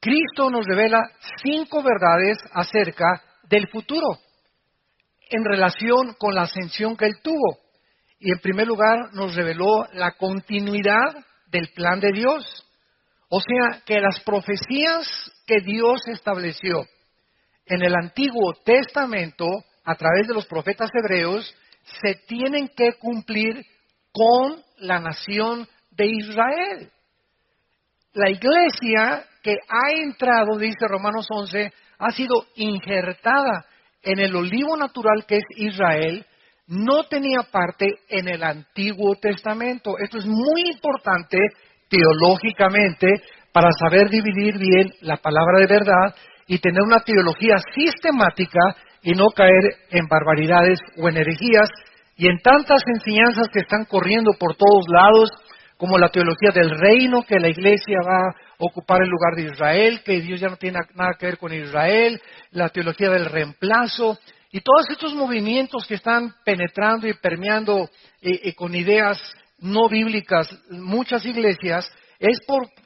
Cristo nos revela 5 verdades acerca del futuro en relación con la ascensión que Él tuvo. Y en primer lugar nos reveló la continuidad del plan de Dios. O sea, que las profecías que Dios estableció en el Antiguo Testamento, a través de los profetas hebreos, se tienen que cumplir con la nación de Israel. La iglesia que ha entrado, dice Romanos 11, ha sido injertada en el olivo natural que es Israel, no tenía parte en el Antiguo Testamento. Esto es muy importante teológicamente para saber dividir bien la palabra de verdad y tener una teología sistemática y no caer en barbaridades o en herejías y en tantas enseñanzas que están corriendo por todos lados, como la teología del reino, que la iglesia va a ocupar el lugar de Israel, que Dios ya no tiene nada que ver con Israel, la teología del reemplazo, y todos estos movimientos que están penetrando y permeando con ideas no bíblicas muchas iglesias, es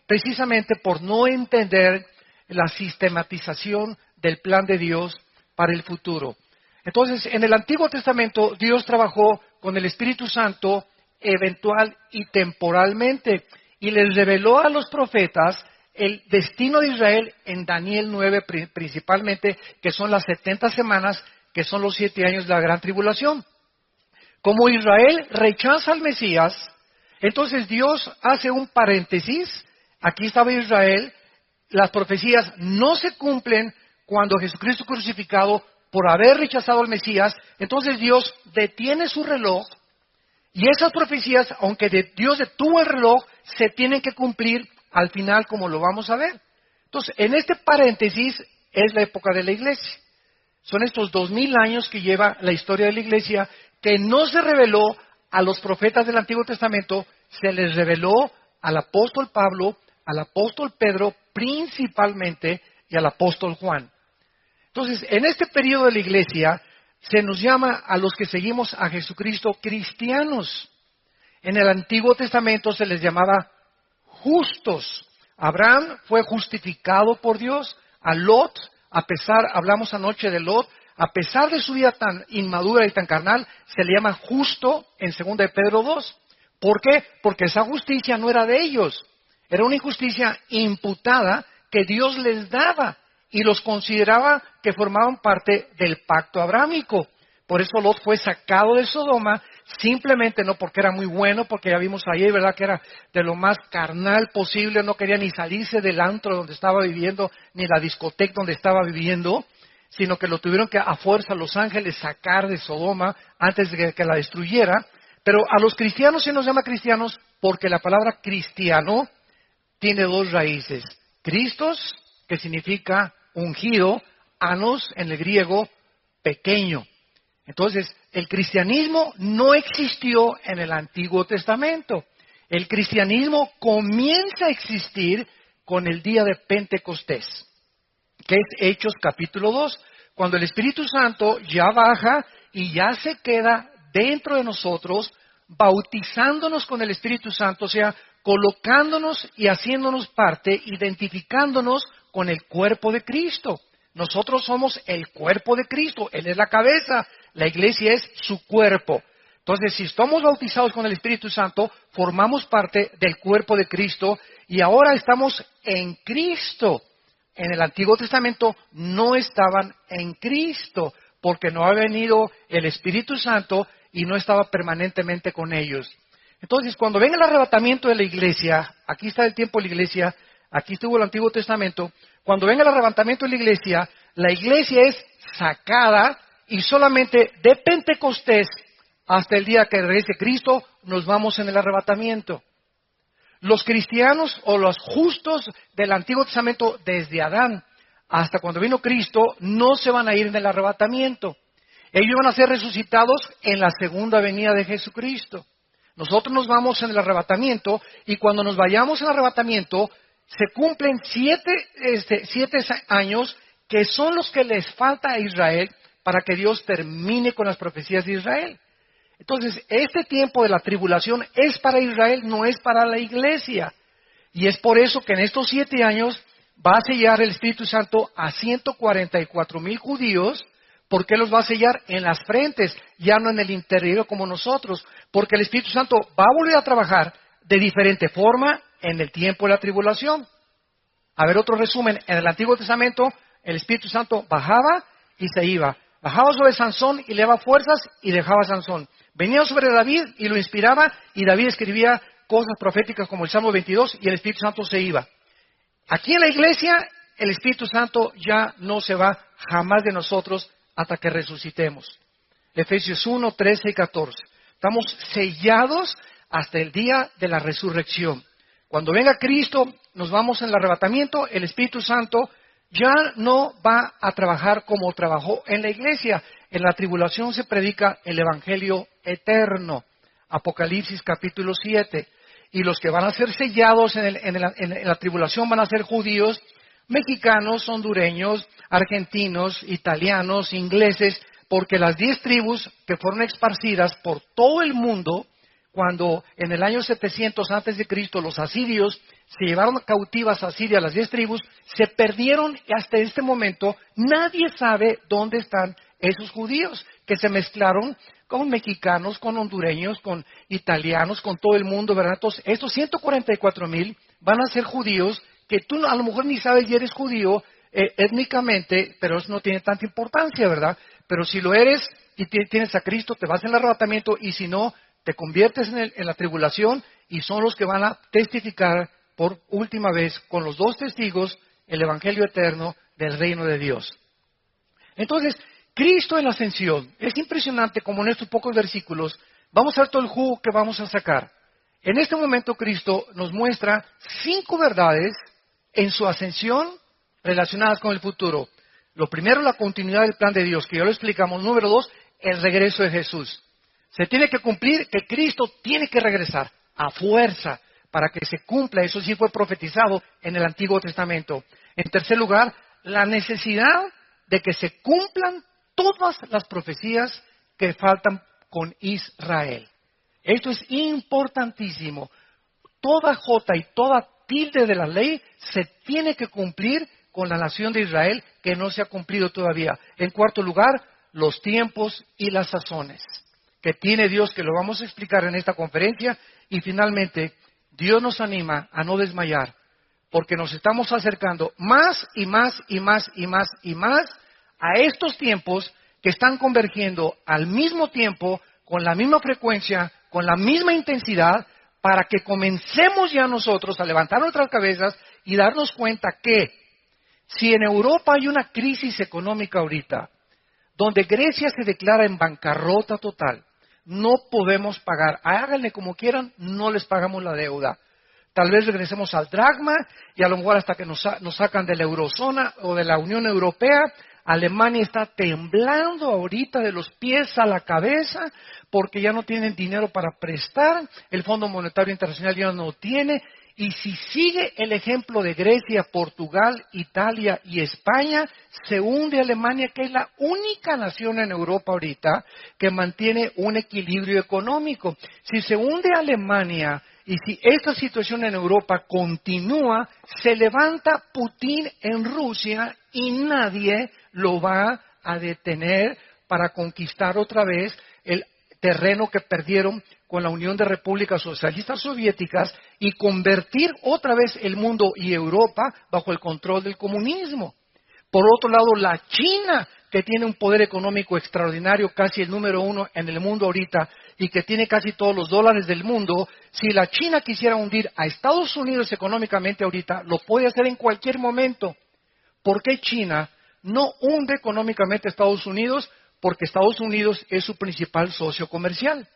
precisamente por no entender la sistematización del plan de Dios para el futuro. Entonces, en el Antiguo Testamento, Dios trabajó con el Espíritu Santo eventual y temporalmente, y les reveló a los profetas el destino de Israel en Daniel 9 principalmente, que son las 70 semanas, que son los 7 años de la gran tribulación. Como Israel rechaza al Mesías, entonces Dios hace un paréntesis, aquí estaba Israel, las profecías no se cumplen cuando Jesucristo crucificado, por haber rechazado al Mesías, entonces Dios detiene su reloj, y esas profecías, aunque Dios detuvo el reloj, se tienen que cumplir al final, como lo vamos a ver. Entonces, en este paréntesis es la época de la iglesia. Son estos 2000 años que lleva la historia de la iglesia, que no se reveló a los profetas del Antiguo Testamento, se les reveló al apóstol Pablo, al apóstol Pedro principalmente, y al apóstol Juan. Entonces, en este periodo de la iglesia, se nos llama a los que seguimos a Jesucristo cristianos. En el Antiguo Testamento se les llamaba justos. Abraham fue justificado por Dios. A Lot, hablamos anoche de Lot, a pesar de su vida tan inmadura y tan carnal, se le llama justo en 2 de Pedro 2. ¿Por qué? Porque esa justicia no era de ellos. Era una injusticia imputada que Dios les daba y los consideraba que formaban parte del pacto abrámico. Por eso Lot fue sacado de Sodoma, simplemente no porque era muy bueno, porque ya vimos ayer, ¿verdad?, que era de lo más carnal posible, no quería ni salirse del antro donde estaba viviendo, ni la discoteca donde estaba viviendo, sino que lo tuvieron que a fuerza los ángeles sacar de Sodoma antes de que la destruyera. Pero a los cristianos se nos llama cristianos porque la palabra cristiano tiene 2 raíces. Christos, que significa ungido, anos en el griego, pequeño. Entonces, el cristianismo no existió en el Antiguo Testamento. El cristianismo comienza a existir con el día de Pentecostés, que es Hechos capítulo 2, cuando el Espíritu Santo ya baja y ya se queda dentro de nosotros, bautizándonos con el Espíritu Santo, o sea, colocándonos y haciéndonos parte, identificándonos con el cuerpo de Cristo. Nosotros somos el cuerpo de Cristo, Él es la cabeza, la iglesia es su cuerpo. Entonces, si estamos bautizados con el Espíritu Santo, formamos parte del cuerpo de Cristo y ahora estamos en Cristo. En el Antiguo Testamento no estaban en Cristo, porque no ha venido el Espíritu Santo y no estaba permanentemente con ellos. Entonces, cuando venga el arrebatamiento de la iglesia, aquí está el tiempo de la iglesia, aquí estuvo el Antiguo Testamento, cuando venga el arrebatamiento de la iglesia es sacada y solamente de Pentecostés hasta el día que regrese Cristo nos vamos en el arrebatamiento. Los cristianos o los justos del Antiguo Testamento desde Adán hasta cuando vino Cristo no se van a ir en el arrebatamiento. Ellos van a ser resucitados en la segunda venida de Jesucristo. Nosotros nos vamos en el arrebatamiento y cuando nos vayamos en el arrebatamiento se cumplen 7 años que son los que les falta a Israel para que Dios termine con las profecías de Israel. Entonces, este tiempo de la tribulación es para Israel, no es para la iglesia. Y es por eso que en estos 7 años va a sellar el Espíritu Santo a 144,000 judíos. ¿Por qué los va a sellar? En las frentes, ya no en el interior como nosotros. Porque el Espíritu Santo va a volver a trabajar de diferente forma en el tiempo de la tribulación. A ver, otro resumen. En el Antiguo Testamento, el Espíritu Santo bajaba y se iba. Bajaba sobre Sansón y le daba fuerzas y dejaba a Sansón. Venía sobre David y lo inspiraba y David escribía cosas proféticas como el Salmo 22 y el Espíritu Santo se iba. Aquí en la iglesia, el Espíritu Santo ya no se va jamás de nosotros hasta que resucitemos. Efesios 1, 13 y 14. Estamos sellados hasta el día de la resurrección. Cuando venga Cristo, nos vamos en el arrebatamiento, el Espíritu Santo ya no va a trabajar como trabajó en la iglesia. En la tribulación se predica el Evangelio eterno. Apocalipsis capítulo 7. Y los que van a ser sellados en la tribulación van a ser judíos, mexicanos, hondureños, argentinos, italianos, ingleses, porque las 10 tribus que fueron esparcidas por todo el mundo, cuando en el año 700 antes de Cristo los asirios se llevaron cautivas a Siria las 10 tribus, se perdieron y hasta este momento nadie sabe dónde están esos judíos que se mezclaron con mexicanos, con hondureños, con italianos, con todo el mundo, ¿verdad? Entonces, estos 144,000 van a ser judíos que tú a lo mejor ni sabes si eres judío étnicamente, pero eso no tiene tanta importancia, ¿verdad? Pero si lo eres y tienes a Cristo, te vas en el arrebatamiento y si no, te conviertes en la tribulación y son los que van a testificar por última vez con los 2 testigos el Evangelio eterno del reino de Dios. Entonces, Cristo en la ascensión, es impresionante como en estos pocos versículos vamos a ver todo el jugo que vamos a sacar. En este momento Cristo nos muestra 5 verdades en su ascensión relacionadas con el futuro. Lo primero, la continuidad del plan de Dios, que ya lo explicamos. Número 2, el regreso de Jesús. Se tiene que cumplir que Cristo tiene que regresar a fuerza para que se cumpla. Eso sí fue profetizado en el Antiguo Testamento. En tercer lugar, la necesidad de que se cumplan todas las profecías que faltan con Israel. Esto es importantísimo. Toda jota y toda tilde de la ley se tiene que cumplir con la nación de Israel que no se ha cumplido todavía. En cuarto lugar, los tiempos y las sazones que tiene Dios, que lo vamos a explicar en esta conferencia. Y finalmente, Dios nos anima a no desmayar, porque nos estamos acercando más y más y más y más y más a estos tiempos que están convergiendo al mismo tiempo, con la misma frecuencia, con la misma intensidad, para que comencemos ya nosotros a levantar nuestras cabezas y darnos cuenta que si en Europa hay una crisis económica ahorita, donde Grecia se declara en bancarrota total, no podemos pagar, háganle como quieran, no les pagamos la deuda. Tal vez regresemos al dracma y a lo mejor hasta que nos sacan de la eurozona o de la Unión Europea. Alemania está temblando ahorita de los pies a la cabeza porque ya no tienen dinero para prestar, el Fondo Monetario Internacional ya no tiene, y si sigue el ejemplo de Grecia, Portugal, Italia y España, se hunde Alemania, que es la única nación en Europa ahorita que mantiene un equilibrio económico. Si se hunde Alemania y si esta situación en Europa continúa, se levanta Putin en Rusia y nadie lo va a detener para conquistar otra vez el terreno que perdieron con la Unión de Repúblicas Socialistas Soviéticas y convertir otra vez el mundo y Europa bajo el control del comunismo. Por otro lado, la China, que tiene un poder económico extraordinario, casi el número 1 en el mundo ahorita, y que tiene casi todos los dólares del mundo, si la China quisiera hundir a Estados Unidos económicamente ahorita, lo puede hacer en cualquier momento. ¿Por qué China no hunde económicamente a Estados Unidos? Porque Estados Unidos es su principal socio comercial.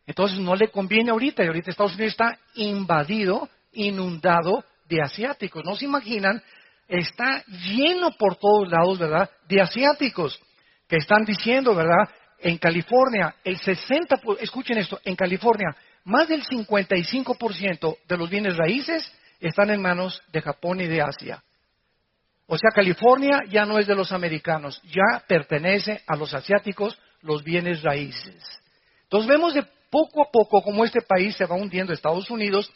Entonces no le conviene ahorita, y ahorita Estados Unidos está invadido, inundado de asiáticos. No se imaginan, está lleno por todos lados, ¿verdad?, de asiáticos que están diciendo, ¿verdad?, en California, escuchen esto, en California, más del 55% de los bienes raíces están en manos de Japón y de Asia. O sea, California ya no es de los americanos, ya pertenece a los asiáticos los bienes raíces. Entonces vemos de poco a poco cómo este país se va hundiendo, Estados Unidos,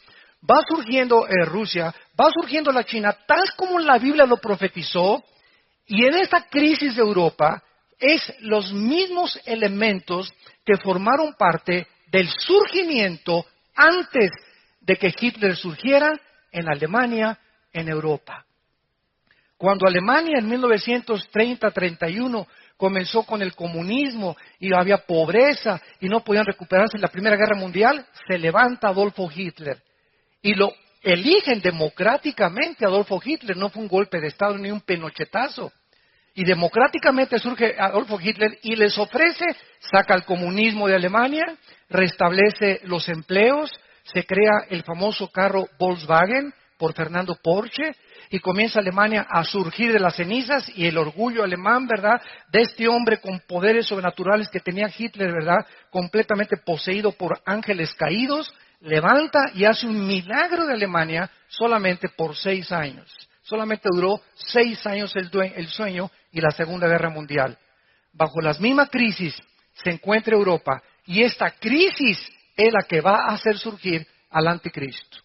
va surgiendo Rusia, va surgiendo la China, tal como la Biblia lo profetizó, y en esta crisis de Europa es los mismos elementos que formaron parte del surgimiento antes de que Hitler surgiera en Alemania, en Europa. Cuando Alemania en 1930-31 comenzó con el comunismo y había pobreza y no podían recuperarse en la Primera Guerra Mundial, se levanta Adolfo Hitler y lo eligen democráticamente. Adolfo Hitler, no fue un golpe de Estado ni un pinochetazo. Y democráticamente surge Adolfo Hitler y les ofrece, saca el comunismo de Alemania, restablece los empleos, se crea el famoso carro Volkswagen por Fernando Porsche y comienza Alemania a surgir de las cenizas y el orgullo alemán, ¿verdad?, de este hombre con poderes sobrenaturales que tenía Hitler, ¿verdad?, completamente poseído por ángeles caídos, levanta y hace un milagro de Alemania solamente por 6 años. Solamente duró 6 años el sueño y la Segunda Guerra Mundial. Bajo la misma crisis se encuentra Europa y esta crisis es la que va a hacer surgir al anticristo.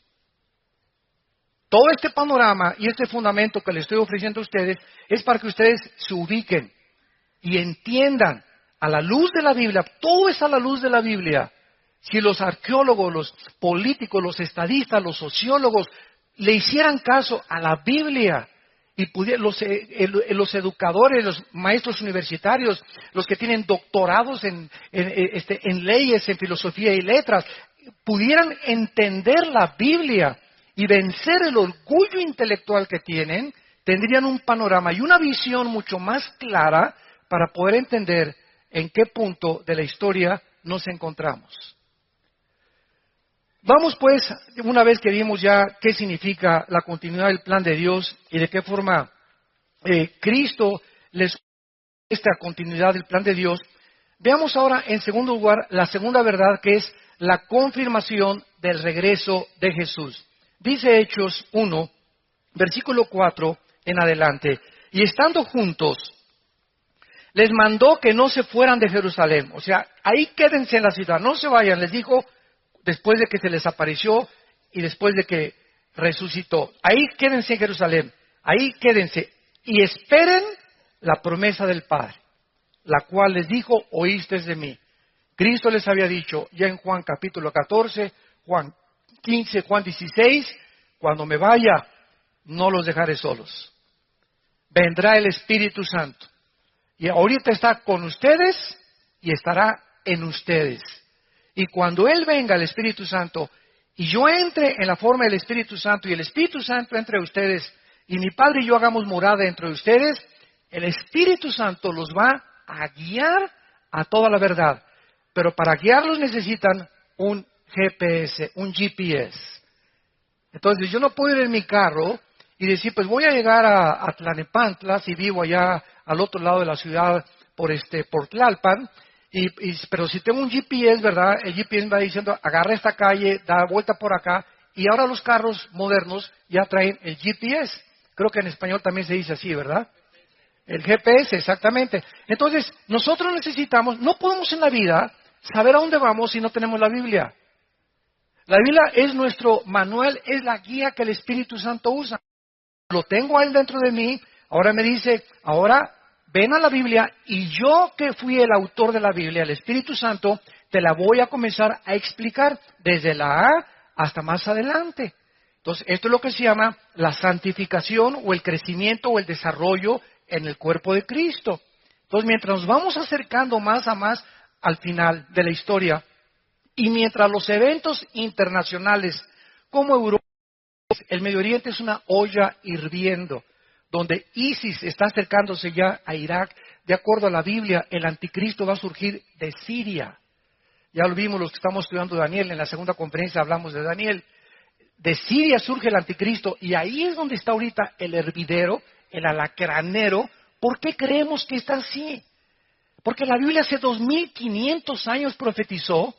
Todo este panorama y este fundamento que les estoy ofreciendo a ustedes es para que ustedes se ubiquen y entiendan a la luz de la Biblia, todo es a la luz de la Biblia. Si los arqueólogos, los políticos, los estadistas, los sociólogos le hicieran caso a la Biblia y los educadores, los maestros universitarios, los que tienen doctorados en leyes, en filosofía y letras, pudieran entender la Biblia y vencer el orgullo intelectual que tienen, tendrían un panorama y una visión mucho más clara para poder entender en qué punto de la historia nos encontramos. Vamos pues, una vez que vimos ya qué significa la continuidad del plan de Dios y de qué forma Cristo les esta continuidad del plan de Dios, veamos ahora en segundo lugar la segunda verdad, que es la confirmación del regreso de Jesús. Dice Hechos 1, versículo 4 en adelante, y estando juntos, les mandó que no se fueran de Jerusalén, o sea, ahí quédense en la ciudad, no se vayan, les dijo, después de que se les apareció y después de que resucitó. Ahí quédense en Jerusalén, ahí quédense y esperen la promesa del Padre, la cual les dijo, oísteis de mí. Cristo les había dicho ya en Juan capítulo 14, Juan 15, Juan 16, cuando me vaya, no los dejaré solos. Vendrá el Espíritu Santo. Y ahorita está con ustedes y estará en ustedes. Y cuando Él venga, el Espíritu Santo, y yo entre en la forma del Espíritu Santo, y el Espíritu Santo entre ustedes, y mi Padre y yo hagamos morada entre ustedes, el Espíritu Santo los va a guiar a toda la verdad. Pero para guiarlos necesitan un GPS, un GPS. Entonces yo no puedo ir en mi carro y decir, pues voy a llegar a Tlalnepantla, si vivo allá al otro lado de la ciudad, por Tlalpan, pero si tengo un GPS, ¿verdad? El GPS va diciendo, agarra esta calle, da vuelta por acá, y ahora los carros modernos ya traen el GPS. Creo que en español también se dice así, ¿verdad? El GPS, exactamente. Entonces, nosotros necesitamos, no podemos en la vida saber a dónde vamos si no tenemos la Biblia. La Biblia es nuestro manual, es la guía que el Espíritu Santo usa. Lo tengo a Él dentro de mí, ahora me dice, ahora ven a la Biblia y yo que fui el autor de la Biblia, el Espíritu Santo, te la voy a comenzar a explicar desde la A hasta más adelante. Entonces, esto es lo que se llama la santificación o el crecimiento o el desarrollo en el cuerpo de Cristo. Entonces, mientras nos vamos acercando más a más al final de la historia y mientras los eventos internacionales como Europa, el Medio Oriente es una olla hirviendo, donde ISIS está acercándose ya a Irak. De acuerdo a la Biblia, el anticristo va a surgir de Siria. Ya lo vimos los que estamos estudiando Daniel, en la segunda conferencia hablamos de Daniel. De Siria surge el anticristo y ahí es donde está ahorita el hervidero, el alacranero. ¿Por qué creemos que está así? Porque la Biblia hace 2500 años profetizó,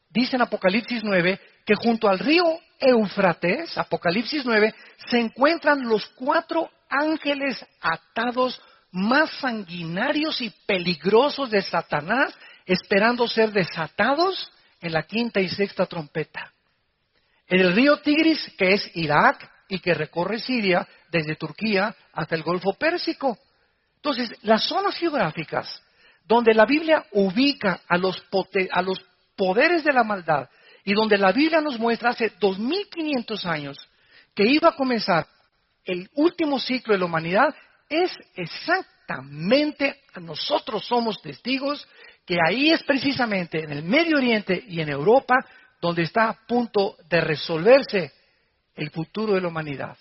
dice en Apocalipsis 9, que junto al río Éufrates, Apocalipsis 9, se encuentran los 4 ángeles atados más sanguinarios y peligrosos de Satanás, esperando ser desatados en la 5ª y 6ª trompeta. En el río Tigris, que es Irak y que recorre Siria desde Turquía hasta el Golfo Pérsico. Entonces, las zonas geográficas donde la Biblia ubica a los poderes de la maldad y donde la Biblia nos muestra hace 2500 años que iba a comenzar el último ciclo de la humanidad, es exactamente, nosotros somos testigos que ahí es precisamente en el Medio Oriente y en Europa donde está a punto de resolverse el futuro de la humanidad.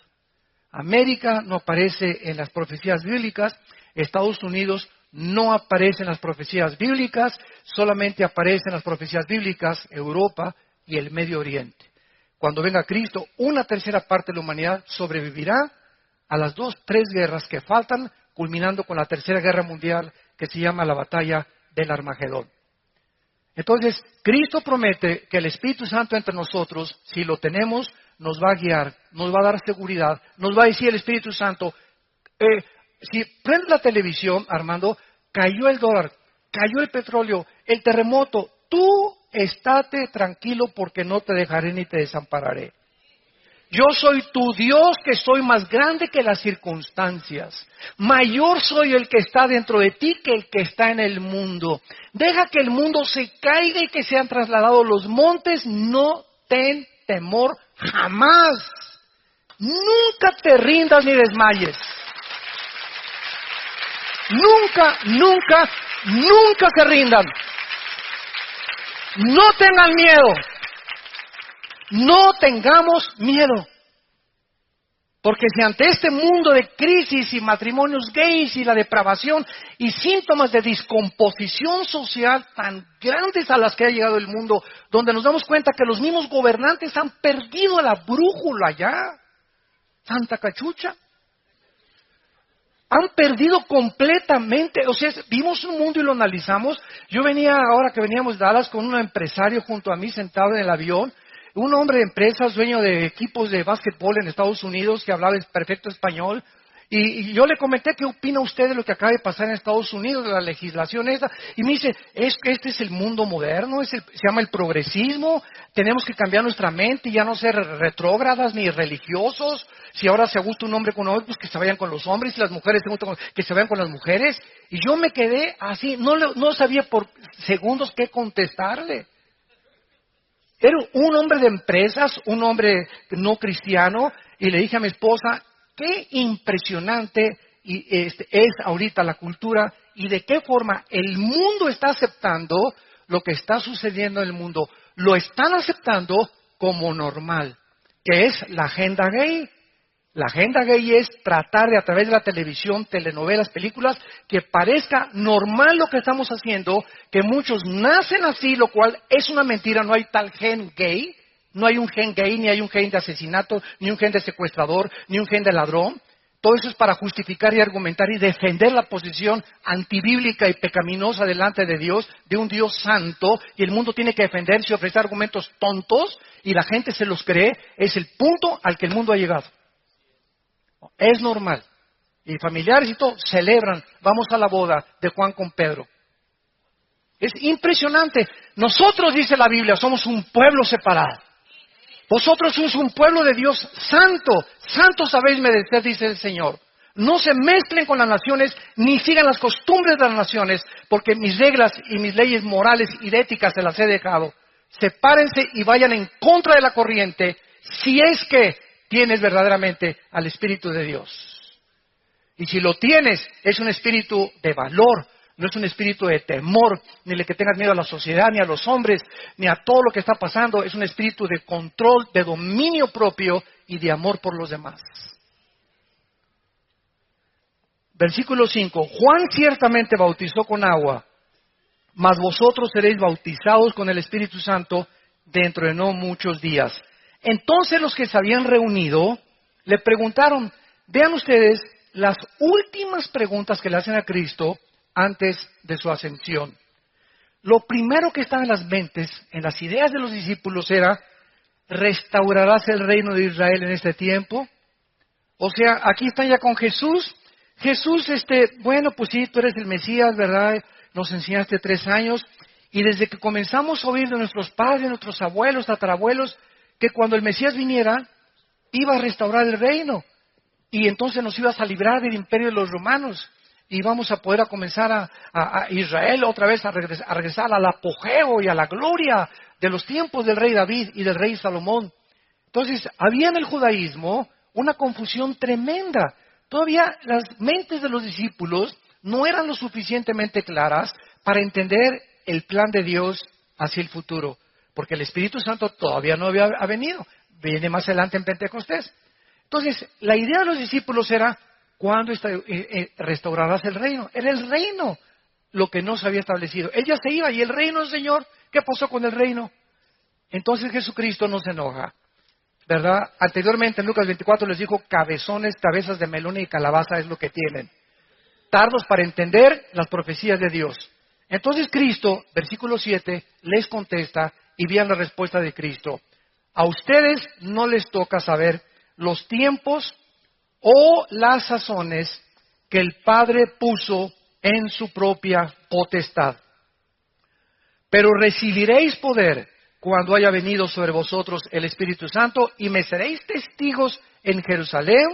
América no aparece en las profecías bíblicas, Estados Unidos no aparece en las profecías bíblicas, solamente aparece en las profecías bíblicas Europa y el Medio Oriente. Cuando venga Cristo, una tercera parte de la humanidad sobrevivirá a las 3 guerras que faltan, culminando con la tercera guerra mundial que se llama la batalla del Armagedón. Entonces, Cristo promete que el Espíritu Santo entre nosotros, si lo tenemos, nos va a guiar, nos va a dar seguridad, nos va a decir el Espíritu Santo, si prende la televisión, Armando, cayó el dólar, cayó el petróleo, el terremoto, tú estate tranquilo porque no te dejaré ni te desampararé. Yo soy tu Dios que soy más grande que las circunstancias. Mayor soy el que está dentro de ti que el que está en el mundo. Deja que el mundo se caiga y que sean trasladados los montes. No ten temor jamás. Nunca te rindas ni desmayes. Nunca, nunca, nunca se rindan. No tengan miedo. No tengamos miedo. Porque si ante este mundo de crisis y matrimonios gays y la depravación y síntomas de descomposición social tan grandes a las que ha llegado el mundo, donde nos damos cuenta que los mismos gobernantes han perdido la brújula ya, Santa Cachucha, han perdido completamente, o sea, vimos un mundo y lo analizamos. Yo venía, ahora que veníamos de Dallas, con un empresario junto a mí sentado en el avión, un hombre de empresas, dueño de equipos de básquetbol en Estados Unidos, que hablaba perfecto español, y yo le comenté qué opina usted de lo que acaba de pasar en Estados Unidos, de la legislación esta, y me dice, es que este es el mundo moderno, se llama el progresismo, tenemos que cambiar nuestra mente y ya no ser retrógradas ni religiosos, si ahora se gusta un hombre con un hombre, pues que se vayan con los hombres, si las mujeres se gustan que se vayan con las mujeres, y yo me quedé así, no sabía por segundos qué contestarle. Era un hombre de empresas, un hombre no cristiano, y le dije a mi esposa, qué impresionante es ahorita la cultura y de qué forma el mundo está aceptando lo que está sucediendo en el mundo. Lo están aceptando como normal, que es la agenda gay. La agenda gay es tratar de a través de la televisión, telenovelas, películas, que parezca normal lo que estamos haciendo, que muchos nacen así, lo cual es una mentira, no hay tal gen gay, no hay un gen gay, ni hay un gen de asesinato, ni un gen de secuestrador, ni un gen de ladrón. Todo eso es para justificar y argumentar y defender la posición antibíblica y pecaminosa delante de Dios, de un Dios santo, y el mundo tiene que defenderse y ofrecer argumentos tontos, y la gente se los cree, es el punto al que el mundo ha llegado. Es normal. Y familiares y todo celebran, vamos a la boda de Juan con Pedro. Es impresionante. Nosotros, dice la Biblia, somos un pueblo separado. Vosotros sois un pueblo de Dios santo. Santo sabéis merecer, dice el Señor. No se mezclen con las naciones, ni sigan las costumbres de las naciones, porque mis reglas y mis leyes morales y de éticas se las he dejado. Sepárense y vayan en contra de la corriente, si es que tienes verdaderamente al Espíritu de Dios. Y si lo tienes, es un espíritu de valor, no es un espíritu de temor, ni de que tengas miedo a la sociedad, ni a los hombres, ni a todo lo que está pasando. Es un espíritu de control, de dominio propio y de amor por los demás. Versículo 5. Juan ciertamente bautizó con agua, mas vosotros seréis bautizados con el Espíritu Santo dentro de no muchos días. Entonces los que se habían reunido le preguntaron, vean ustedes las últimas preguntas que le hacen a Cristo antes de su ascensión. Lo primero que estaba en las mentes, en las ideas de los discípulos era, ¿restaurarás el reino de Israel en este tiempo? O sea, aquí están ya con Jesús. Jesús, bueno, pues sí, tú eres el Mesías, ¿verdad? Nos enseñaste 3 años. Y desde que comenzamos a oír de nuestros padres, nuestros abuelos, tatarabuelos, que cuando el Mesías viniera, iba a restaurar el reino. Y entonces nos ibas a librar del imperio de los romanos. Y vamos a poder comenzar a Israel otra vez a regresar al apogeo y a la gloria de los tiempos del rey David y del rey Salomón. Entonces, había en el judaísmo una confusión tremenda. Todavía las mentes de los discípulos no eran lo suficientemente claras para entender el plan de Dios hacia el futuro. Porque el Espíritu Santo todavía no había venido. Viene más adelante en Pentecostés. Entonces, la idea de los discípulos era, ¿cuándo restaurarás el reino? Era el reino lo que no se había establecido. Él ya se iba y el reino, Señor, ¿qué pasó con el reino? Entonces Jesucristo no se enoja, ¿verdad? Anteriormente en Lucas 24 les dijo, cabezones, cabezas de melón y calabaza es lo que tienen. Tardos para entender las profecías de Dios. Entonces Cristo, versículo 7, les contesta y vean la respuesta de Cristo. A ustedes no les toca saber los tiempos o las sazones que el Padre puso en su propia potestad. Pero recibiréis poder cuando haya venido sobre vosotros el Espíritu Santo y me seréis testigos en Jerusalén,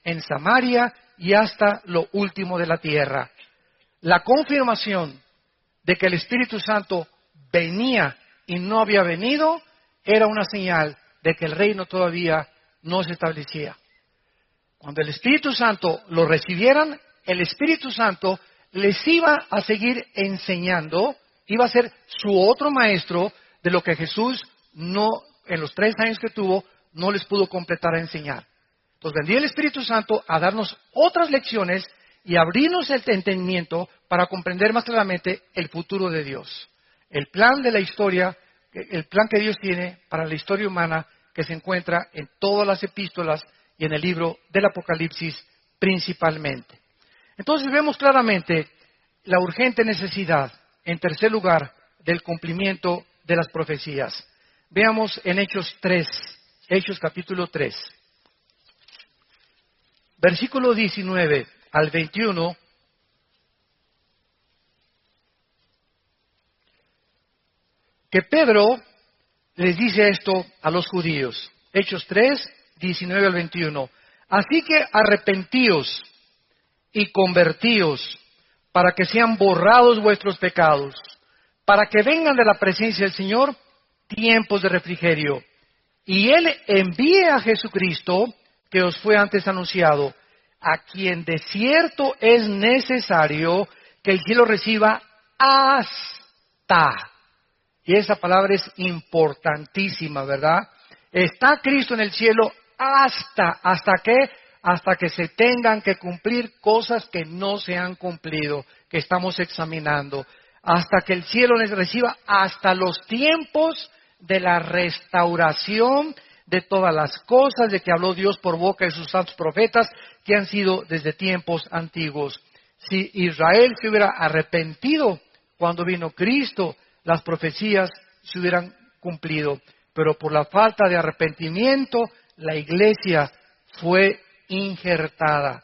en Samaria y hasta lo último de la tierra. La confirmación de que el Espíritu Santo venía y no había venido era una señal de que el reino todavía no se establecía. Cuando el Espíritu Santo lo recibieran, el Espíritu Santo les iba a seguir enseñando, iba a ser su otro maestro de lo que Jesús no, en los 3 años que tuvo, no les pudo completar a enseñar. Entonces vendría el Espíritu Santo a darnos otras lecciones y abrirnos el entendimiento para comprender más claramente el futuro de Dios. El plan de la historia, el plan que Dios tiene para la historia humana que se encuentra en todas las epístolas y en el libro del Apocalipsis principalmente. Entonces vemos claramente la urgente necesidad, en tercer lugar, del cumplimiento de las profecías. Veamos en Hechos 3, Hechos capítulo 3, versículo 19 al 21, que Pedro les dice esto a los judíos. Hechos 3, 19 al 21. Así que arrepentíos y convertíos para que sean borrados vuestros pecados, para que vengan de la presencia del Señor tiempos de refrigerio. Y Él envíe a Jesucristo, que os fue antes anunciado, a quien de cierto es necesario que el cielo reciba hasta. Y esa palabra es importantísima, ¿verdad? Está Cristo en el cielo ¿hasta qué? Hasta que se tengan que cumplir cosas que no se han cumplido, que estamos examinando. Hasta que el cielo les reciba hasta los tiempos de la restauración de todas las cosas de que habló Dios por boca de sus santos profetas, que han sido desde tiempos antiguos. Si Israel se hubiera arrepentido cuando vino Cristo, las profecías se hubieran cumplido. Pero por la falta de arrepentimiento, la iglesia fue injertada.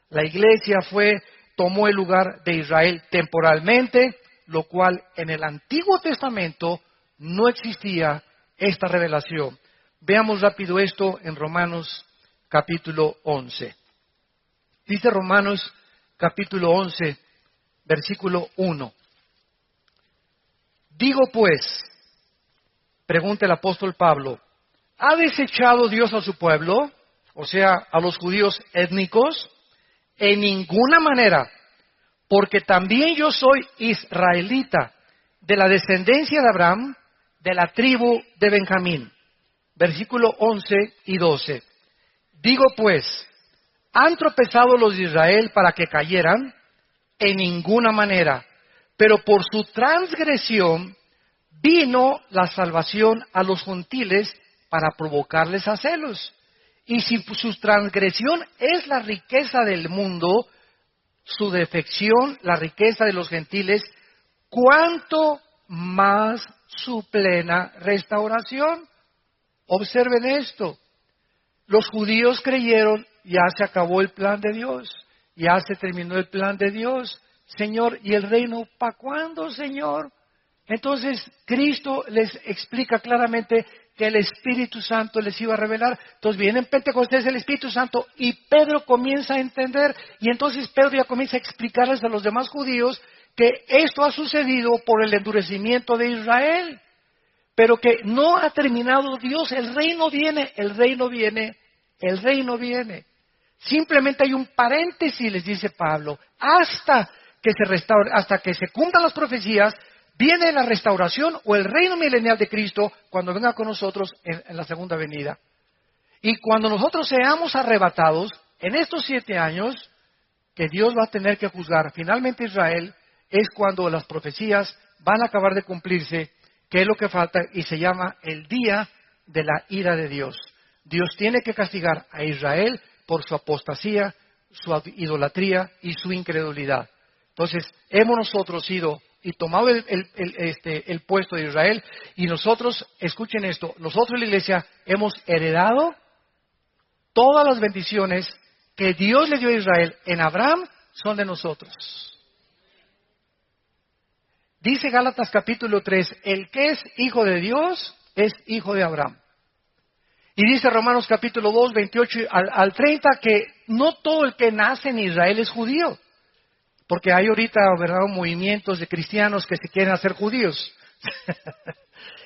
La iglesia tomó el lugar de Israel temporalmente, lo cual en el Antiguo Testamento no existía esta revelación. Veamos rápido esto en Romanos capítulo 11. Dice Romanos capítulo 11, versículo 1. Digo pues, pregunta el apóstol Pablo, ¿ha desechado Dios a su pueblo? O sea, a los judíos étnicos. En ninguna manera, porque también yo soy israelita, de la descendencia de Abraham, de la tribu de Benjamín. Versículo 11 y 12. Digo pues, ¿han tropezado los de Israel para que cayeran? En ninguna manera. Pero por su transgresión vino la salvación a los gentiles para provocarles a celos. Y si su transgresión es la riqueza del mundo, su defección, la riqueza de los gentiles, ¿cuánto más su plena restauración? Observen esto. Los judíos creyeron, ya se acabó el plan de Dios, ya se terminó el plan de Dios. Señor, ¿y el reino para cuándo, Señor? Entonces, Cristo les explica claramente que el Espíritu Santo les iba a revelar. Entonces viene en Pentecostés el Espíritu Santo y Pedro comienza a entender, y entonces Pedro ya comienza a explicarles a los demás judíos que esto ha sucedido por el endurecimiento de Israel, pero que no ha terminado Dios, el reino viene, el reino viene, el reino viene. Simplemente hay un paréntesis, les dice Pablo, hasta que se restaure, hasta que se cumplan las profecías, viene la restauración o el reino milenial de Cristo cuando venga con nosotros en la segunda venida. Y cuando nosotros seamos arrebatados, en estos 7 años, que Dios va a tener que juzgar finalmente a Israel, es cuando las profecías van a acabar de cumplirse, que es lo que falta, y se llama el día de la ira de Dios. Dios tiene que castigar a Israel por su apostasía, su idolatría y su incredulidad. Entonces, hemos nosotros ido y tomado el puesto de Israel, y nosotros, escuchen esto, nosotros la iglesia hemos heredado todas las bendiciones que Dios le dio a Israel en Abraham, son de nosotros. Dice Gálatas capítulo 3, el que es hijo de Dios es hijo de Abraham. Y dice Romanos capítulo 2, 28 al 30, que no todo el que nace en Israel es judío. Porque hay ahorita, ¿verdad?, movimientos de cristianos que se quieren hacer judíos.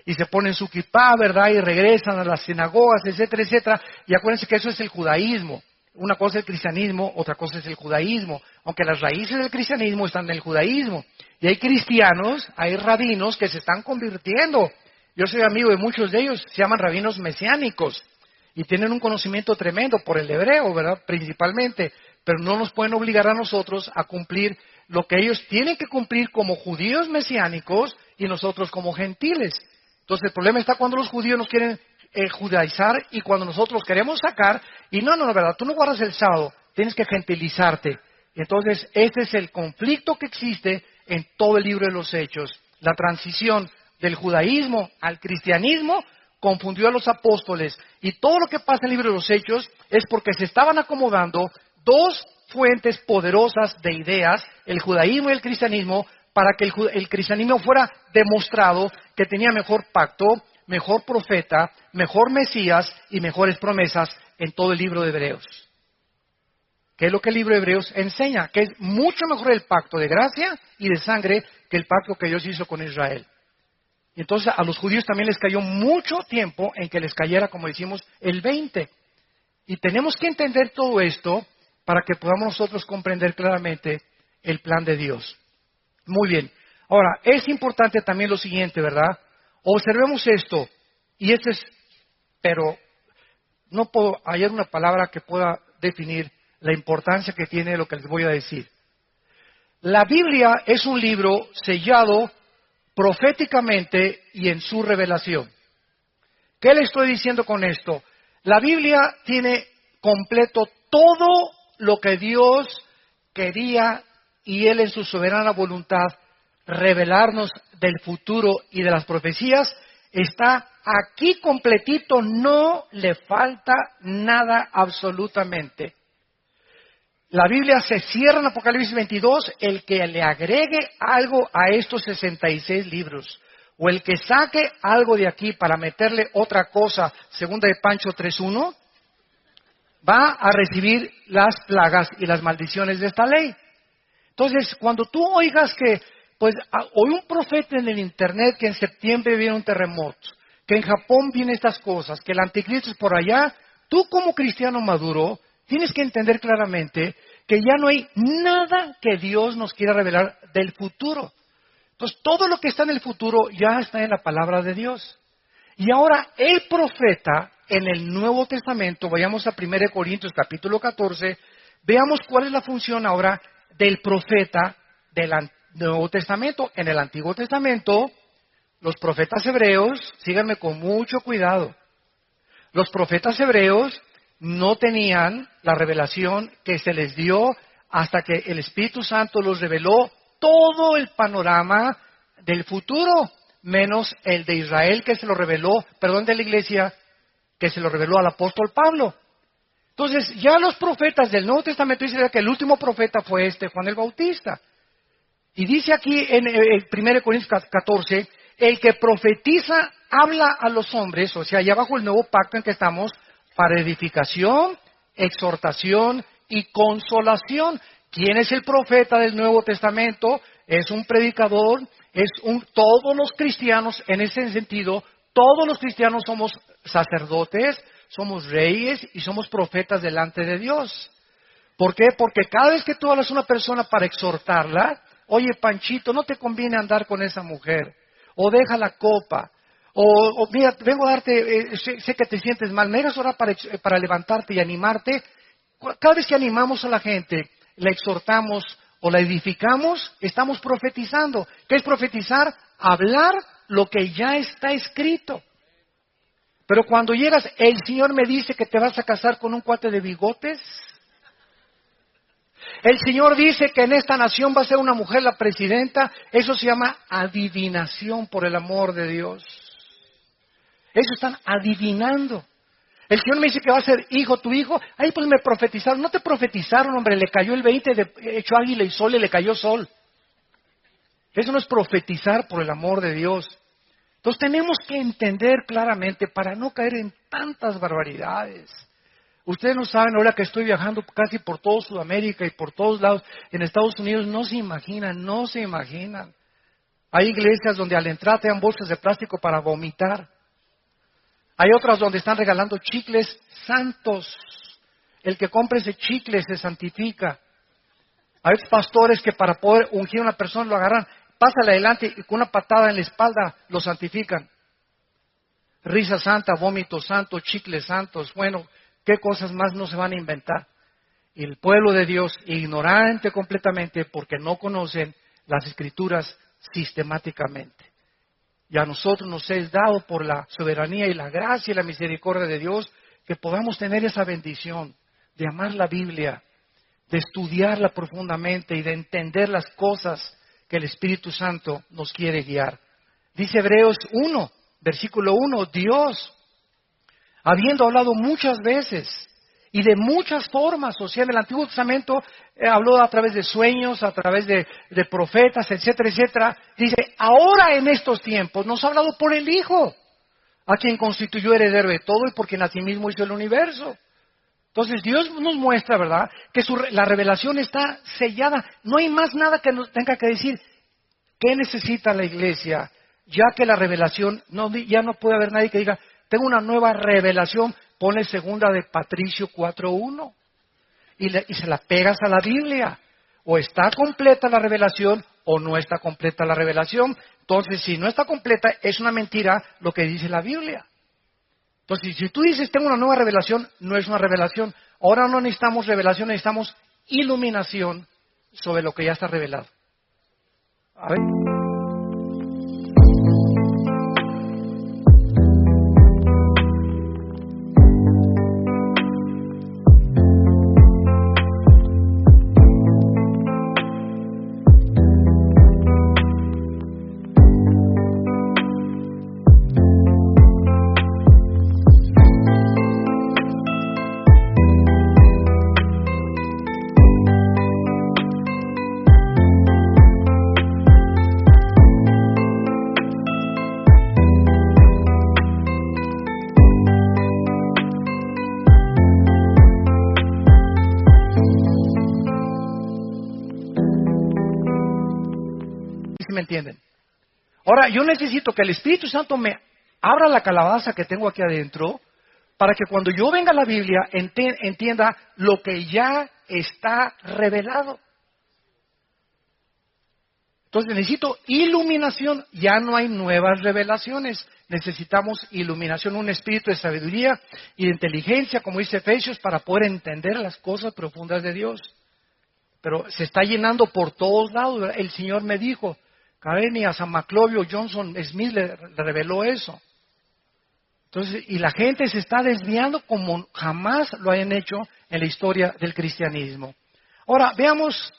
Y se ponen su kipá, ¿verdad?, y regresan a las sinagogas, etcétera, etcétera. Y acuérdense que eso es el judaísmo. Una cosa es el cristianismo, otra cosa es el judaísmo. Aunque las raíces del cristianismo están en el judaísmo. Y hay cristianos, hay rabinos que se están convirtiendo. Yo soy amigo de muchos de ellos, se llaman rabinos mesiánicos. Y tienen un conocimiento tremendo por el hebreo, ¿verdad?, principalmente. Pero no nos pueden obligar a nosotros a cumplir lo que ellos tienen que cumplir como judíos mesiánicos y nosotros como gentiles. Entonces el problema está cuando los judíos nos quieren judaizar y cuando nosotros queremos sacar, y no, ¿verdad? Tú no guardas el sábado, tienes que gentilizarte. Entonces este es el conflicto que existe en todo el libro de los Hechos. La transición del judaísmo al cristianismo confundió a los apóstoles, y todo lo que pasa en el libro de los Hechos es porque se estaban acomodando dos fuentes poderosas de ideas, el judaísmo y el cristianismo, para que el cristianismo fuera demostrado que tenía mejor pacto, mejor profeta, mejor Mesías y mejores promesas en todo el libro de Hebreos. ¿Qué es lo que el libro de Hebreos enseña? Que es mucho mejor el pacto de gracia y de sangre que el pacto que Dios hizo con Israel. Y entonces a los judíos también les cayó mucho tiempo en que les cayera, como decimos, el 20. Y tenemos que entender todo esto para que podamos nosotros comprender claramente el plan de Dios. Muy bien. Ahora, es importante también lo siguiente, ¿verdad? Observemos esto, y esto es, pero no puedo hallar una palabra que pueda definir la importancia que tiene lo que les voy a decir. La Biblia es un libro sellado proféticamente y en su revelación. ¿Qué le estoy diciendo con esto? La Biblia tiene completo todo lo que Dios quería y Él en su soberana voluntad revelarnos del futuro y de las profecías. Está aquí completito, no le falta nada absolutamente. La Biblia se cierra en Apocalipsis 22, el que le agregue algo a estos 66 libros, o el que saque algo de aquí para meterle otra cosa, segunda de Pancho 3.1, va a recibir las plagas y las maldiciones de esta ley. Entonces, cuando tú oigas que, pues, oí un profeta en el internet que en septiembre viene un terremoto, que en Japón vienen estas cosas, que el anticristo es por allá, tú como cristiano maduro tienes que entender claramente que ya no hay nada que Dios nos quiera revelar del futuro. Entonces, todo lo que está en el futuro ya está en la palabra de Dios. Y ahora, el profeta en el Nuevo Testamento, vayamos a 1 Corintios capítulo 14, veamos cuál es la función ahora del profeta del Nuevo Testamento. En el Antiguo Testamento, los profetas hebreos, síganme con mucho cuidado, los profetas hebreos no tenían la revelación que se les dio hasta que el Espíritu Santo los reveló todo el panorama del futuro, menos el de Israel que se lo reveló, de la iglesia, que se lo reveló al apóstol Pablo. Entonces, ya los profetas del Nuevo Testamento dicen que el último profeta fue Juan el Bautista. Y dice aquí en 1 Corintios 14, el que profetiza habla a los hombres, o sea, ya bajo el nuevo pacto en que estamos, para edificación, exhortación y consolación. ¿Quién es el profeta del Nuevo Testamento? Es un predicador, todos los cristianos, en ese sentido, todos los cristianos somos sacerdotes, somos reyes y somos profetas delante de Dios. ¿Por qué? Porque cada vez que tú hablas a una persona para exhortarla, oye, Panchito, no te conviene andar con esa mujer, o deja la copa, o mira, vengo a darte, sé que te sientes mal, me dejas orar para levantarte y animarte. Cada vez que animamos a la gente, la exhortamos o la edificamos, estamos profetizando. ¿Qué es profetizar? Hablar lo que ya está escrito. Pero cuando llegas, el Señor me dice que te vas a casar con un cuate de bigotes. El Señor dice que en esta nación va a ser una mujer la presidenta. Eso se llama adivinación, por el amor de Dios. Eso están adivinando. El Señor me dice que va a ser hijo tu hijo. Ahí pues me profetizaron. No te profetizaron, hombre, le cayó el 20 hecho águila y sol y le cayó sol. Eso no es profetizar, por el amor de Dios. Entonces tenemos que entender claramente para no caer en tantas barbaridades. Ustedes no saben, ahora que estoy viajando casi por toda Sudamérica y por todos lados, en Estados Unidos, no se imaginan. Hay iglesias donde al entrar te dan bolsas de plástico para vomitar. Hay otras donde están regalando chicles santos. El que compre ese chicle se santifica. Hay pastores que para poder ungir a una persona lo agarran, pásale adelante y con una patada en la espalda lo santifican. Risa santa, vómito santo, chicles santos. Bueno, ¿qué cosas más no se van a inventar? Y el pueblo de Dios, ignorante completamente porque no conocen las Escrituras sistemáticamente. Y a nosotros nos es dado por la soberanía y la gracia y la misericordia de Dios que podamos tener esa bendición de amar la Biblia, de estudiarla profundamente y de entender las cosas que el Espíritu Santo nos quiere guiar. Dice Hebreos 1, versículo 1, Dios, habiendo hablado muchas veces y de muchas formas, o sea, en el Antiguo Testamento habló a través de sueños, a través de profetas, etcétera, etcétera. Dice, ahora en estos tiempos nos ha hablado por el Hijo, a quien constituyó heredero de todo y por quien asimismo hizo el universo. Entonces Dios nos muestra, ¿verdad?, que la revelación está sellada. No hay más nada que nos tenga que decir. ¿Qué necesita la iglesia? Ya que la revelación, ya no puede haber nadie que diga, tengo una nueva revelación, ponle segunda de Patricio 4.1 y se la pegas a la Biblia. O está completa la revelación o no está completa la revelación. Entonces, si no está completa, es una mentira lo que dice la Biblia. Entonces, si tú dices, tengo una nueva revelación, no es una revelación. Ahora no necesitamos revelación, necesitamos iluminación sobre lo que ya está revelado. A ver. ¿Me entienden? Ahora, yo necesito que el Espíritu Santo me abra la calabaza que tengo aquí adentro para que cuando yo venga a la Biblia entienda lo que ya está revelado. Entonces necesito iluminación, ya no hay nuevas revelaciones. Necesitamos iluminación, un espíritu de sabiduría y de inteligencia, como dice Efesios, para poder entender las cosas profundas de Dios. Pero se está llenando por todos lados, ¿verdad? El Señor me dijo, Karen, a San Maclovio Johnson Smith le reveló eso. Entonces, y la gente se está desviando como jamás lo hayan hecho en la historia del cristianismo. Ahora, veamos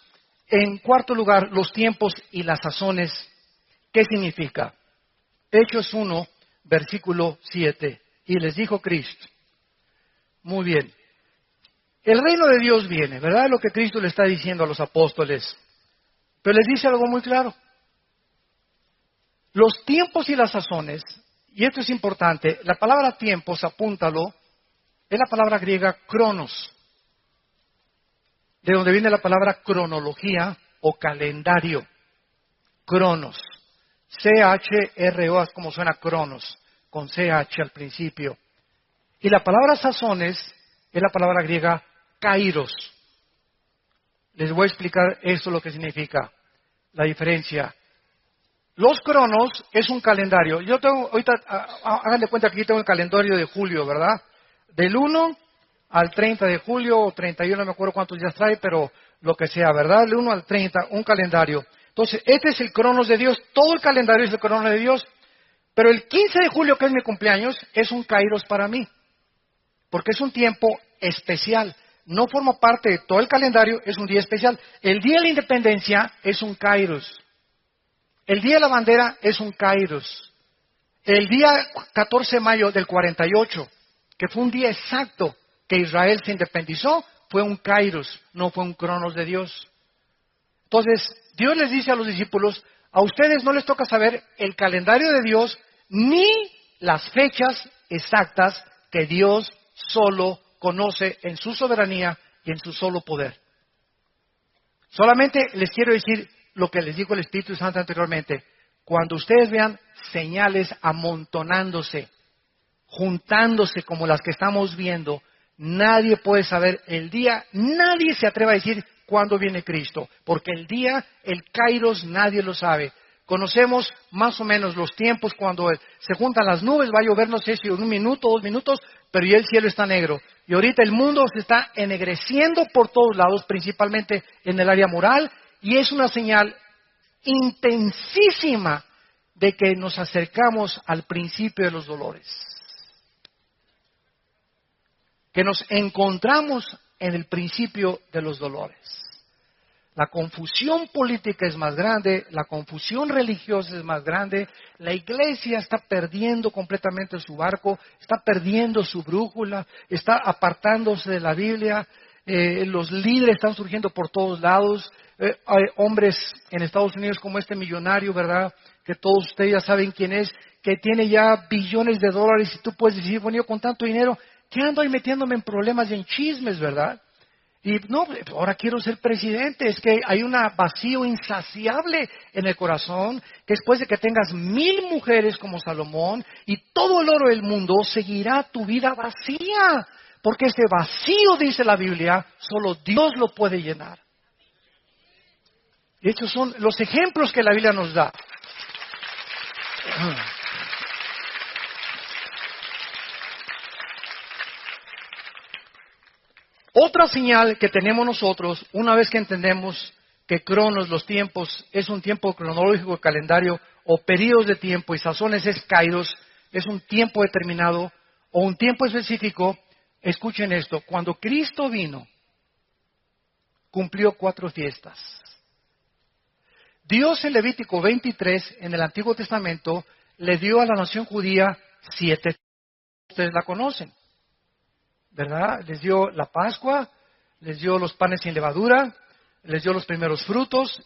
en cuarto lugar los tiempos y las sazones. ¿Qué significa? Hechos 1, versículo 7. Y les dijo Cristo. Muy bien. El reino de Dios viene, ¿verdad? Lo que Cristo le está diciendo a los apóstoles. Pero les dice algo muy claro. Los tiempos y las sazones Y esto es importante, la palabra tiempos, apúntalo, es la palabra griega cronos, de donde viene la palabra cronología o calendario. Cronos. C-H-R-O, es como suena cronos, con C-H al principio. Y la palabra sazones es la palabra griega kairos. Les voy a explicar esto lo que significa, la diferencia. Los cronos es un calendario. Yo tengo, ahorita, háganle cuenta que aquí tengo el calendario de julio, ¿verdad? Del 1 al 30 de julio, o 31, no me acuerdo cuántos días trae, pero lo que sea, ¿verdad? Del 1 al 30, un calendario. Entonces, este es el cronos de Dios, todo el calendario es el cronos de Dios. Pero el 15 de julio, que es mi cumpleaños, es un kairos para mí, porque es un tiempo especial. No forma parte de todo el calendario, es un día especial. El día de la independencia es un kairos. El día de la bandera es un kairos. El día 14 de mayo del 48, que fue un día exacto que Israel se independizó, fue un kairos, no fue un cronos de Dios. Entonces, Dios les dice a los discípulos, a ustedes no les toca saber el calendario de Dios, ni las fechas exactas que Dios solo conoce en su soberanía y en su solo poder. Solamente les quiero decir lo que les dijo el Espíritu Santo anteriormente. Cuando ustedes vean señales amontonándose, juntándose como las que estamos viendo, nadie puede saber el día, nadie se atreve a decir cuándo viene Cristo, porque el día, el kairos, nadie lo sabe. Conocemos más o menos los tiempos cuando se juntan las nubes, va a llover, no sé si en 1 minuto, 2 minutos, pero ya el cielo está negro. Y ahorita el mundo se está ennegreciendo por todos lados, principalmente en el área moral, y es una señal intensísima de que nos acercamos al principio de los dolores. Que nos encontramos en el principio de los dolores. La confusión política es más grande, la confusión religiosa es más grande, la iglesia está perdiendo completamente su barco, está perdiendo su brújula, está apartándose de la Biblia, los líderes están surgiendo por todos lados, hay hombres en Estados Unidos como este millonario, ¿verdad? Que todos ustedes ya saben quién es, que tiene ya billones de dólares y tú puedes decir, bueno, yo con tanto dinero, ¿qué ando ahí metiéndome en problemas y en chismes, verdad? Y no, ahora quiero ser presidente. Es que hay un vacío insaciable en el corazón, que después de que tengas 1000 mujeres como Salomón y todo el oro del mundo, seguirá tu vida vacía. Porque este vacío, dice la Biblia, solo Dios lo puede llenar. De hecho, son los ejemplos que la Biblia nos da. Otra señal que tenemos nosotros, una vez que entendemos que cronos, los tiempos, es un tiempo cronológico, calendario, o periodos de tiempo, y sazones es kairos, es un tiempo determinado, o un tiempo específico. Escuchen esto, cuando Cristo vino, cumplió 4 fiestas. Dios en Levítico 23, en el Antiguo Testamento, le dio a la nación judía 7. Ustedes la conocen, ¿verdad? Les dio la Pascua, les dio los panes sin levadura, les dio los primeros frutos.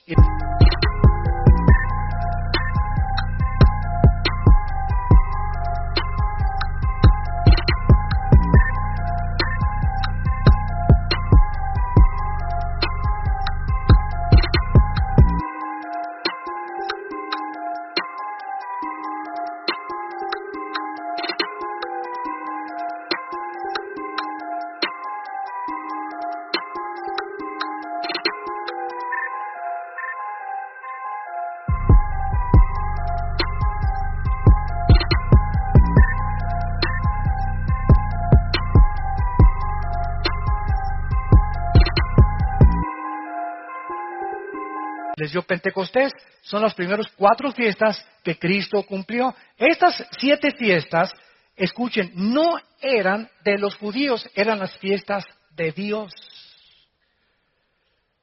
Les dio Pentecostés, son las primeras 4 fiestas que Cristo cumplió. Estas 7 fiestas, escuchen, no eran de los judíos, eran las fiestas de Dios.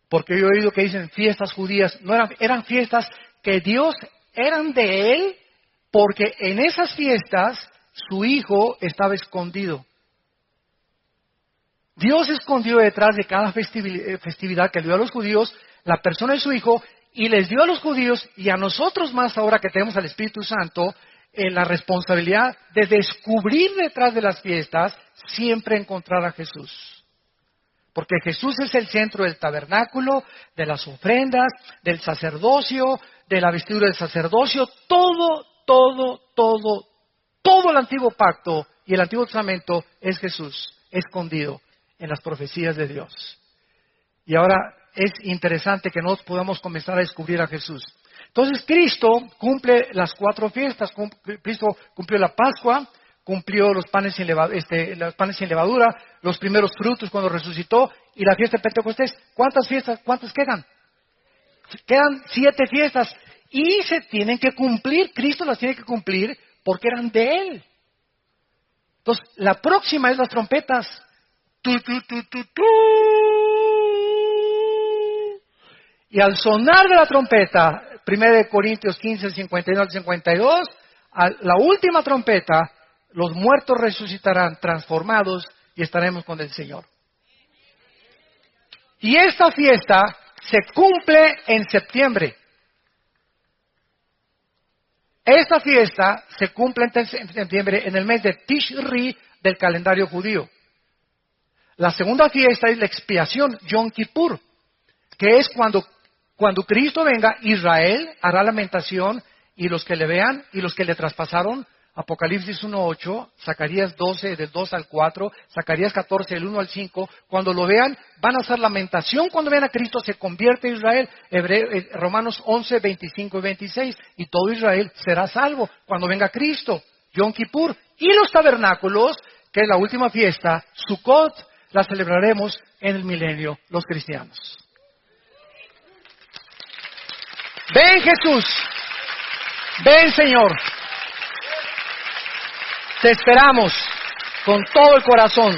Porque yo he oído que dicen fiestas judías, no eran fiestas que Dios, eran de Él, porque en esas fiestas su Hijo estaba escondido. Dios escondió detrás de cada festividad que le dio a los judíos la persona de su Hijo, y les dio a los judíos y a nosotros más ahora que tenemos al Espíritu Santo la responsabilidad de descubrir detrás de las fiestas, siempre encontrar a Jesús. Porque Jesús es el centro del tabernáculo, de las ofrendas, del sacerdocio, de la vestidura del sacerdocio, todo el antiguo pacto y el antiguo testamento es Jesús, escondido en las profecías de Dios. Y ahora es interesante que nosotros podamos comenzar a descubrir a Jesús. Entonces Cristo cumple las 4 fiestas. Cristo cumplió la Pascua, cumplió los panes sin levadura, los primeros frutos cuando resucitó, y la fiesta de Pentecostés. ¿Cuántas fiestas? ¿Cuántas quedan? Quedan 7 fiestas. Y se tienen que cumplir, Cristo las tiene que cumplir porque eran de Él. Entonces, la próxima es las trompetas. Tu, tu, tu, tu, tu. Y al sonar de la trompeta, 1 Corintios 15, 51 al 52, a la última trompeta, los muertos resucitarán transformados y estaremos con el Señor. Y esta fiesta se cumple en septiembre. Esta fiesta se cumple en septiembre en el mes de Tishri del calendario judío. La segunda fiesta es la expiación, Yom Kippur, que es cuando Cristo venga, Israel hará lamentación, y los que le vean y los que le traspasaron, Apocalipsis 1:8, Zacarías 12 del 2 al 4, Zacarías 14 del 1 al 5, cuando lo vean van a hacer lamentación cuando vean a Cristo, se convierte Israel, Romanos 11, 25 y 26, y todo Israel será salvo cuando venga Cristo, Yom Kippur. Y los tabernáculos, que es la última fiesta, Sukkot, la celebraremos en el milenio los cristianos. Ven Jesús, ven Señor. Te esperamos con todo el corazón.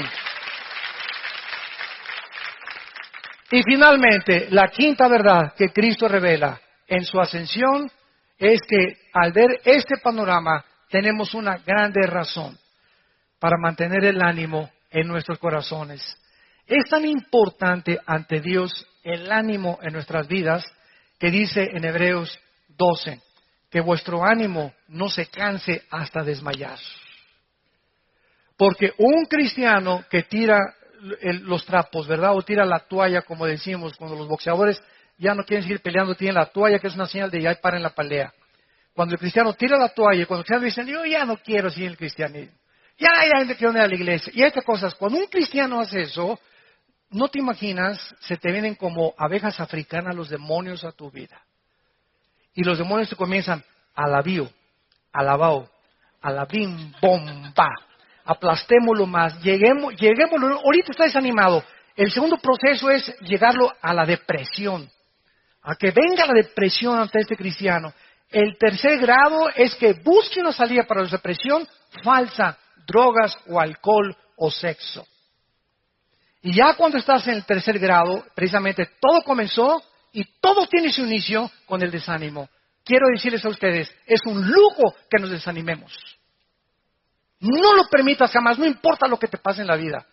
Y finalmente, la quinta verdad que Cristo revela en su ascensión es que al ver este panorama tenemos una grande razón para mantener el ánimo en nuestros corazones. Es tan importante ante Dios el ánimo en nuestras vidas que dice en Hebreos 12 que vuestro ánimo no se canse hasta desmayar. Porque un cristiano que tira los trapos, ¿verdad? O tira la toalla, como decimos, cuando los boxeadores ya no quieren seguir peleando, tienen la toalla, que es una señal de ya paren la pelea. Cuando el cristiano tira la toalla, cuando el cristiano dice, yo ya no quiero seguir el cristianismo, ya me quiero ir a la iglesia, y estas cosas, cuando un cristiano hace eso, no te imaginas, se te vienen como abejas africanas los demonios a tu vida. Y los demonios te comienzan, alabío, alabao, alabim, bomba. Aplastémoslo más, lleguémoslo, ahorita está desanimado. El segundo proceso es llegarlo a la depresión, a que venga la depresión ante este cristiano. El tercer grado es que busque una salida para la depresión falsa, drogas o alcohol o sexo. Y ya cuando estás en el tercer grado, precisamente todo comenzó y todo tiene su inicio con el desánimo. Quiero decirles a ustedes, es un lujo que nos desanimemos. No lo permitas jamás, no importa lo que te pase en la vida.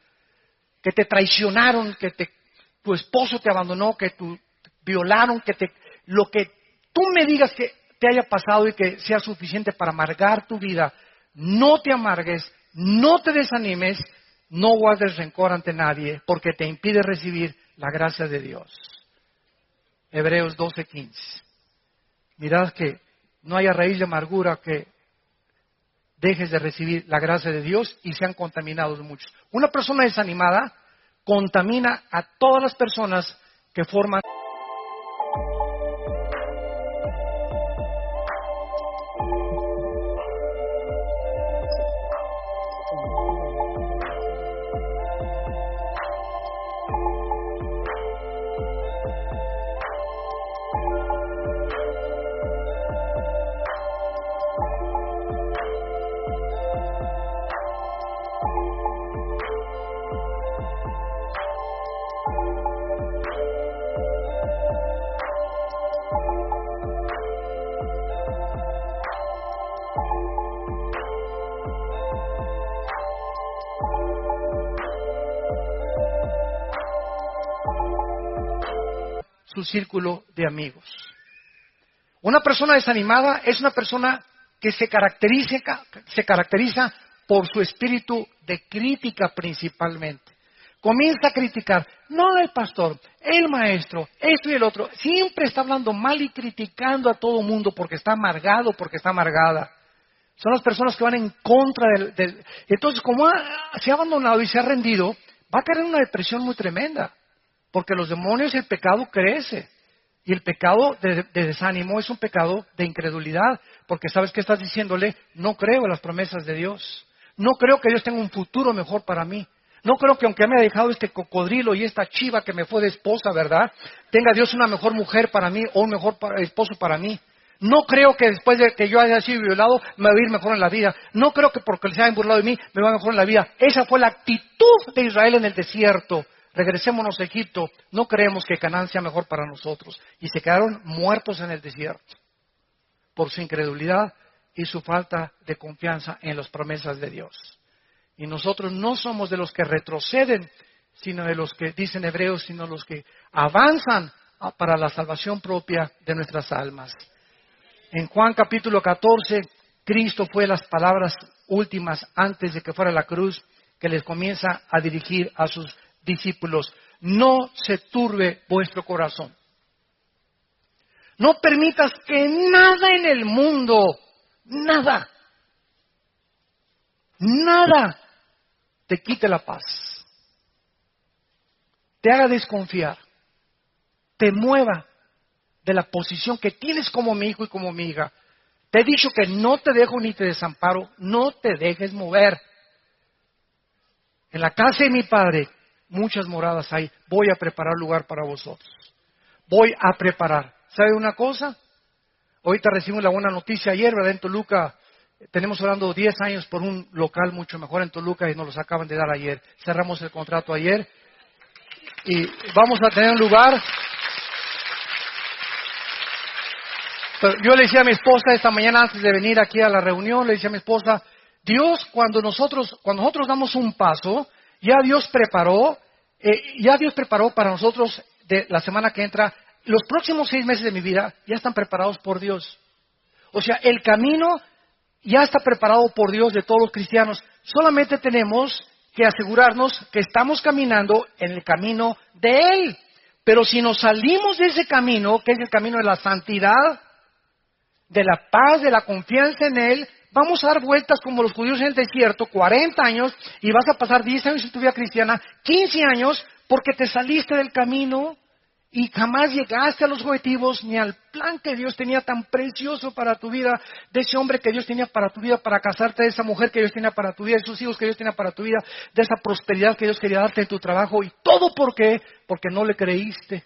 Que te traicionaron, que tu esposo te abandonó, que te violaron, lo que tú me digas que te haya pasado y que sea suficiente para amargar tu vida. No te amargues, no te desanimes, no guardes rencor ante nadie, porque te impide recibir la gracia de Dios. Hebreos 12:15. Mirad que no haya raíz de amargura que dejes de recibir la gracia de Dios y sean contaminados muchos. Una persona desanimada contamina a todas las personas que forman su círculo de amigos. Una persona desanimada es una persona que se caracteriza por su espíritu de crítica principalmente. Comienza a criticar, no el pastor, el maestro, esto y el otro. Siempre está hablando mal y criticando a todo mundo porque está amargado, porque está amargada. Son las personas que van en contra del. Entonces, como se ha abandonado y se ha rendido, va a caer en una depresión muy tremenda. Porque los demonios y el pecado crece. Y el pecado de desánimo es un pecado de incredulidad. Porque sabes que estás diciéndole, no creo en las promesas de Dios. No creo que Dios tenga un futuro mejor para mí. No creo que aunque me haya dejado este cocodrilo y esta chiva que me fue de esposa, ¿verdad? Tenga Dios una mejor mujer para mí o un mejor esposo para mí. No creo que después de que yo haya sido violado me va a ir mejor en la vida. No creo que porque se hayan burlado de mí me va mejor en la vida. Esa fue la actitud de Israel en el desierto. Regresémonos a Egipto. No creemos que Canaán sea mejor para nosotros. Y se quedaron muertos en el desierto por su incredulidad y su falta de confianza en las promesas de Dios. Y nosotros no somos de los que retroceden, sino de los que, dicen Hebreos, sino los que avanzan para la salvación propia de nuestras almas. En Juan capítulo 14, Cristo fue las palabras últimas antes de que fuera a la cruz, que les comienza a dirigir a sus discípulos. No se turbe vuestro corazón. No permitas que nada en el mundo, nada te quite la paz, te haga desconfiar, te mueva de la posición que tienes como mi hijo y como mi hija. Te he dicho que no te dejo ni te desamparo, no te dejes mover. En la casa de mi Padre, muchas moradas hay, voy a preparar lugar para vosotros. Voy a preparar. ¿Sabe una cosa? Ahorita recibimos la buena noticia ayer, ¿verdad? En Toluca, tenemos orando 10 años por un local mucho mejor en Toluca y nos los acaban de dar ayer. Cerramos el contrato ayer y vamos a tener un lugar. Pero yo le decía a mi esposa esta mañana antes de venir aquí a la reunión, le decía a mi esposa, Dios cuando nosotros damos un paso, ya Dios preparó para nosotros de la semana que entra, los próximos 6 meses de mi vida ya están preparados por Dios. O sea, el camino ya está preparado por Dios de todos los cristianos. Solamente tenemos que asegurarnos que estamos caminando en el camino de Él. Pero si nos salimos de ese camino, que es el camino de la santidad, de la paz, de la confianza en Él, vamos a dar vueltas como los judíos en el desierto, 40 años, y vas a pasar 10 años en tu vida cristiana, 15 años, porque te saliste del camino y jamás llegaste a los objetivos ni al plan que Dios tenía tan precioso para tu vida, de ese hombre que Dios tenía para tu vida, para casarte, de esa mujer que Dios tenía para tu vida, de esos hijos que Dios tenía para tu vida, de esa prosperidad que Dios quería darte en tu trabajo. ¿Y todo por qué? Porque no le creíste.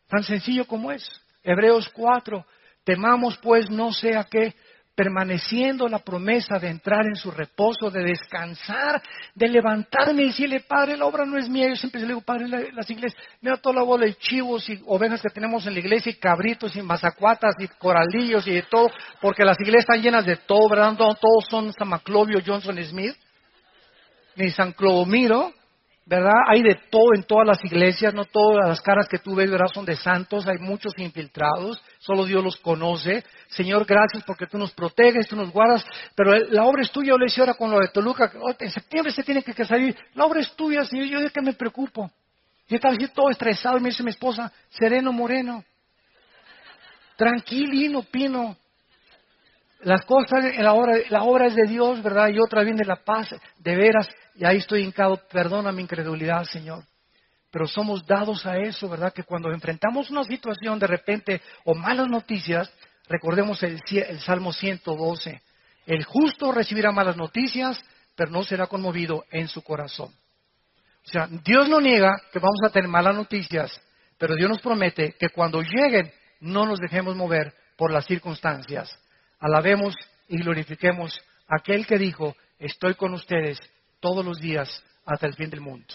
Tan sencillo como es. Hebreos 4, temamos pues no sea que, permaneciendo la promesa de entrar en su reposo, de descansar, de levantarme y decirle, Padre, la obra no es mía. Yo siempre le digo, Padre, las iglesias, mira toda la bola de chivos y ovejas que tenemos en la iglesia, y cabritos y mazacuatas y coralillos y de todo, porque las iglesias están llenas de todo, ¿verdad? No todos son San Maclovio, Johnson Smith, ni San Clodomiro, ¿verdad? Hay de todo en todas las iglesias, no todas las caras que tú ves, ¿verdad? Son de santos, hay muchos infiltrados, solo Dios los conoce. Señor, gracias porque tú nos proteges, tú nos guardas, pero la obra es tuya. Yo le decía ahora con lo de Toluca, en septiembre se tiene que salir, la obra es tuya, Señor. Yo de qué me preocupo. Yo estaba así todo estresado y me dice mi esposa, sereno, moreno, tranquilino, pino. Las cosas en la obra es de Dios, ¿verdad? Y otra viene la paz, de veras. Y ahí estoy hincado, perdona mi incredulidad, Señor. Pero somos dados a eso, ¿verdad? Que cuando enfrentamos una situación de repente o malas noticias, recordemos el Salmo 112. El justo recibirá malas noticias, pero no será conmovido en su corazón. O sea, Dios no niega que vamos a tener malas noticias, pero Dios nos promete que cuando lleguen no nos dejemos mover por las circunstancias. Alabemos y glorifiquemos a aquel que dijo, estoy con ustedes todos los días hasta el fin del mundo.